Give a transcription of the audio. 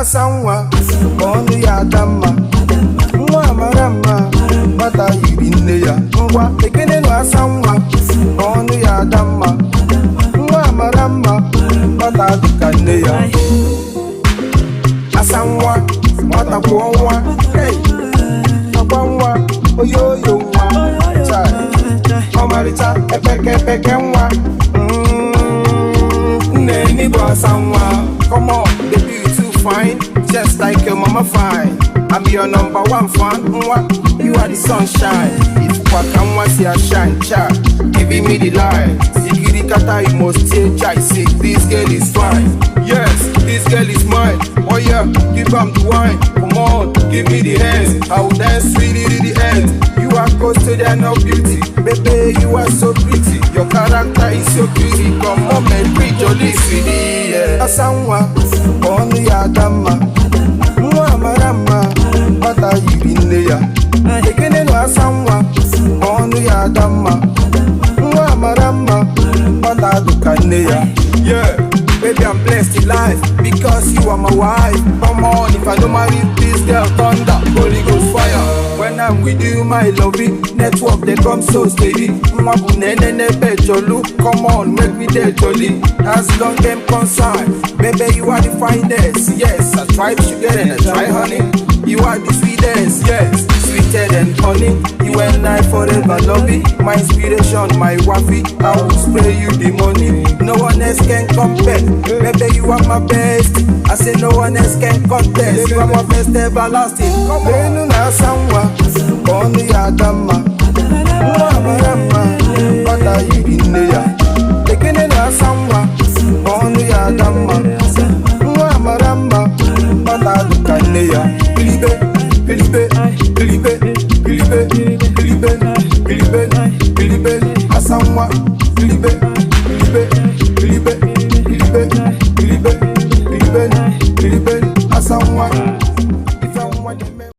Asanwa, onu ya dama. Nwa marama, bata yiri nne ya. Ngwa ekene no Asanwa, onu ya dama. Nwa marama, bata dika nne ya. Asanwa, bata kuonwa. Hey, nwa, oyoyo nwa. Chai, omaricha, epeke nwa. Nene bo Asanwa, come on, baby you too fine, just like your mama fine. I'm your number one fan, you are the sunshine. If Wakamwa see a shine, cha, giving me the light. Sikiri kata you must take chai, see this girl is fine. Yes, this girl is mine. Oh yeah, give am the wine. Come on, give me the hands. I will dance really to the end. You are custodian of beauty, baby you are so pretty. Your character is so pretty. Come on and preach your list with it. Yeah. Asanwa, onu ya dama. Nwa marama, bata yiri nne ya. Ekene no Asanwa, onu ya dama. Nwa marama, bata duka nne ya. Yeah, baby I'm blessed in life because you are my wife. Come on, if I don't marry this girl, thunder, Holy Ghost fire. When I'm with you, my lovey, network they come so steady. Come on, make me there jolly. As long them concerned, baby you are the finest. Yes, I try sugar and I try honey. You are the sweetest, yes, sweeter than honey. You and I forever love it. My inspiration, my wifey. I will spray you the money. No one else can compare. Baby you are my best. I say no one else can contest. You are my best everlasting. Come on. Asanwa, onu ya dama. Nwa marama, bata yiri nne ya. Ekene no Asanwa, onu ya dama. Nwa marama, bata